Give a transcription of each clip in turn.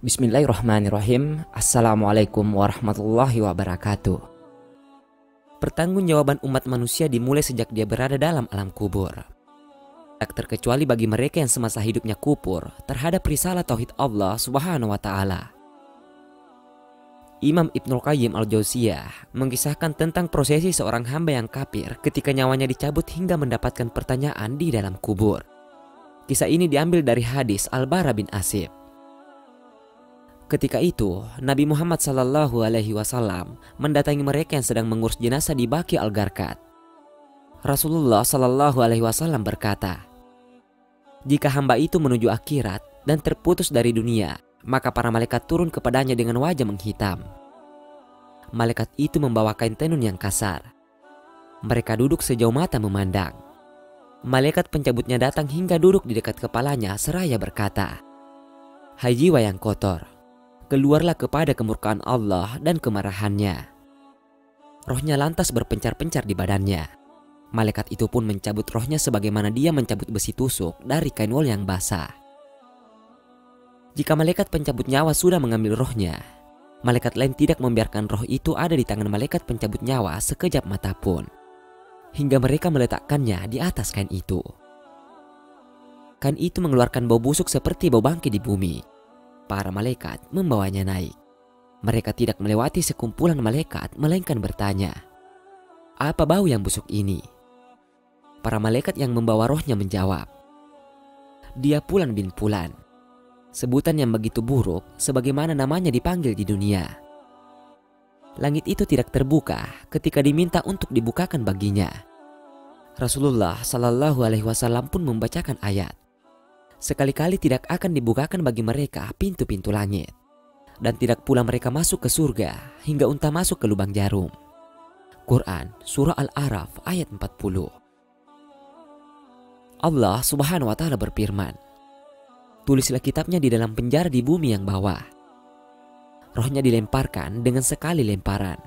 Bismillahirrahmanirrahim. Assalamualaikum warahmatullahi wabarakatuh. Pertanggungjawaban umat manusia dimulai sejak dia berada dalam alam kubur. Tak terkecuali bagi mereka yang semasa hidupnya kufur terhadap risalah tauhid Allah Subhanahu wa taala. Imam Ibnul Qayyim al-Jauziyah mengisahkan tentang prosesi seorang hamba yang kafir ketika nyawanya dicabut hingga mendapatkan pertanyaan di dalam kubur. Kisah ini diambil dari hadis Al-Bara bin Asib. Ketika itu, Nabi Muhammad SAW mendatangi mereka yang sedang mengurus jenazah di Baqi Al-Gharqad. Rasulullah SAW berkata, "Jika hamba itu menuju akhirat dan terputus dari dunia, maka para malaikat turun kepadanya dengan wajah menghitam. Malaikat itu membawa kain tenun yang kasar. Mereka duduk sejauh mata memandang. Malaikat pencabutnya datang hingga duduk di dekat kepalanya seraya berkata, 'Hai jiwa yang kotor, keluarlah kepada kemurkaan Allah dan kemarahannya.' Rohnya lantas berpencar-pencar di badannya. Malaikat itu pun mencabut rohnya sebagaimana dia mencabut besi tusuk dari kain wol yang basah. Jika malaikat pencabut nyawa sudah mengambil rohnya, malaikat lain tidak membiarkan roh itu ada di tangan malaikat pencabut nyawa sekejap mata pun, hingga mereka meletakkannya di atas kain itu. Kain itu mengeluarkan bau busuk seperti bau bangkai di bumi. Para malaikat membawanya naik. Mereka tidak melewati sekumpulan malaikat melainkan bertanya, 'Apa bau yang busuk ini?' Para malaikat yang membawa rohnya menjawab, 'Dia Fulan bin Fulan.' Sebutan yang begitu buruk sebagaimana namanya dipanggil di dunia. Langit itu tidak terbuka ketika diminta untuk dibukakan baginya. Rasulullah SAW pun membacakan ayat, 'Sekali-kali tidak akan dibukakan bagi mereka pintu-pintu langit, dan tidak pula mereka masuk ke surga hingga unta masuk ke lubang jarum.' Quran Surah Al-A'raf ayat 40. Allah Subhanahu wa taala berfirman, 'Tulislah kitabnya di dalam penjara di bumi yang bawah.' Rohnya dilemparkan dengan sekali lemparan.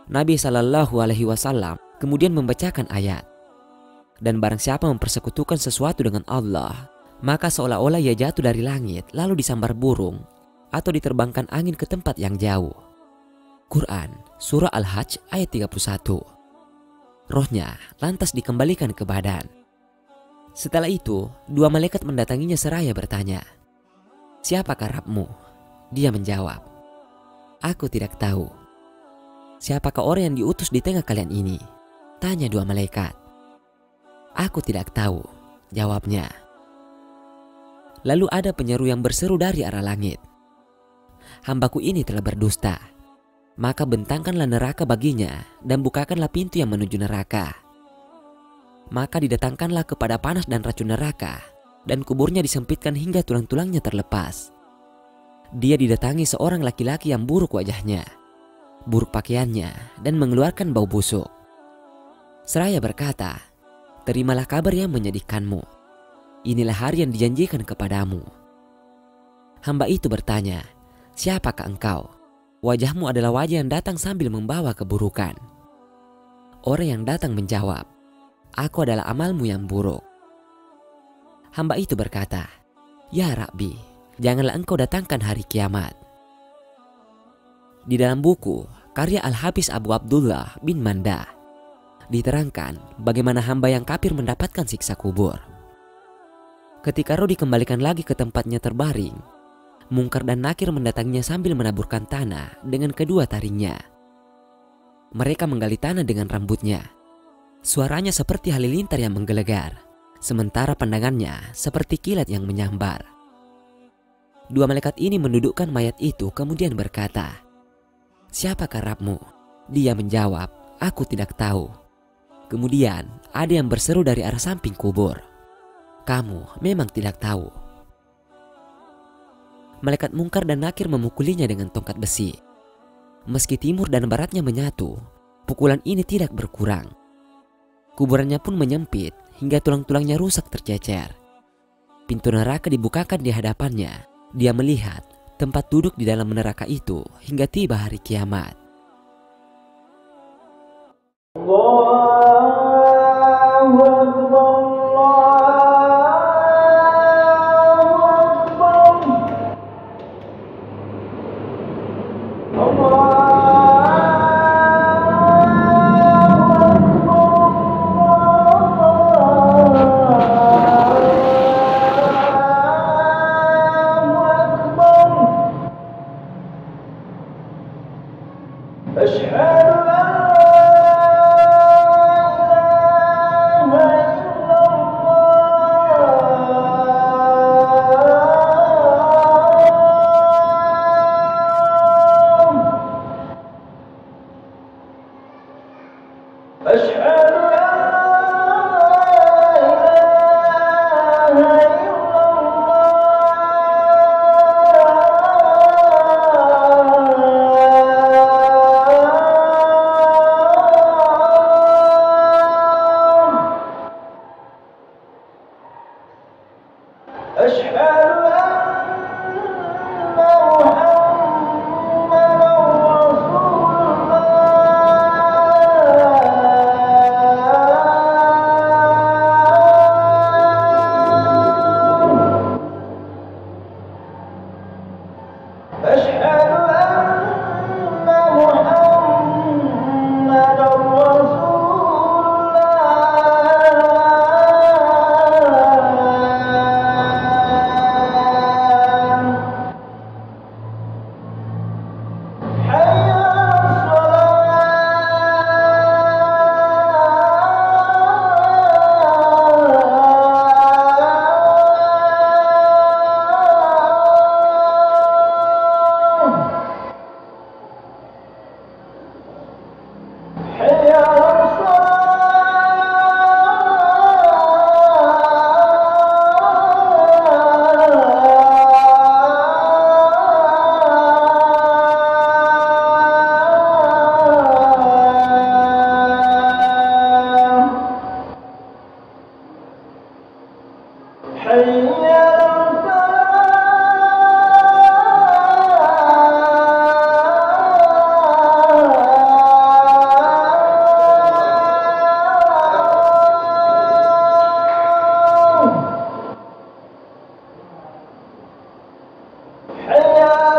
Nabi SAW kemudian membacakan ayat, 'Dan barang siapa mempersekutukan sesuatu dengan Allah, maka seolah-olah ia jatuh dari langit lalu disambar burung atau diterbangkan angin ke tempat yang jauh.' Quran Surah Al-Hajj ayat 31. Rohnya lantas dikembalikan ke badan. Setelah itu, dua malaikat mendatanginya seraya bertanya, 'Siapakah Rabbmu?' Dia menjawab, 'Aku tidak tahu.' 'Siapakah orang yang diutus di tengah kalian ini?' Tanya dua malaikat. 'Aku tidak tahu,' jawabnya. Lalu ada penyeru yang berseru dari arah langit, 'Hambaku ini telah berdusta. Maka bentangkanlah neraka baginya dan bukakanlah pintu yang menuju neraka. Maka didatangkanlah kepada panas dan racun neraka, dan kuburnya disempitkan hingga tulang-tulangnya terlepas. Dia didatangi seorang laki-laki yang buruk wajahnya, buruk pakaiannya, dan mengeluarkan bau busuk. Seraya berkata, 'Terimalah kabar yang menyedihkanmu. Inilah hari yang dijanjikan kepadamu.' Hamba itu bertanya, 'Siapakah engkau?' 'Wajahmu adalah wajah yang datang sambil membawa keburukan.' Orang yang datang menjawab, 'Aku adalah amalmu yang buruk.' Hamba itu berkata, 'Ya Rabbi, janganlah engkau datangkan hari kiamat.' Di dalam buku karya Al-Hafiz Abu Abdullah bin Manda diterangkan bagaimana hamba yang kafir mendapatkan siksa kubur. Ketika roh dikembalikan lagi ke tempatnya terbaring, Mungkar dan Nakir mendatanginya sambil menaburkan tanah dengan kedua taringnya. Mereka menggali tanah dengan rambutnya. Suaranya seperti halilintar yang menggelegar, sementara pandangannya seperti kilat yang menyambar. Dua malaikat ini mendudukkan mayat itu kemudian berkata, 'Siapakah Rabbmu?' Dia menjawab, 'Aku tidak tahu.' Kemudian ada yang berseru dari arah samping kubur, 'Kamu memang tidak tahu.' Malaikat Mungkar dan Nakir memukulinya dengan tongkat besi. Meski timur dan baratnya menyatu, pukulan ini tidak berkurang. Kuburannya pun menyempit hingga tulang-tulangnya rusak tercecer. Pintu neraka dibukakan di hadapannya. Dia melihat tempat duduk di dalam neraka itu hingga tiba hari kiamat. أشهد أن محمدا رسول الله. حي على الصلاة. حي على الصلاة. حي على الفلاح. حي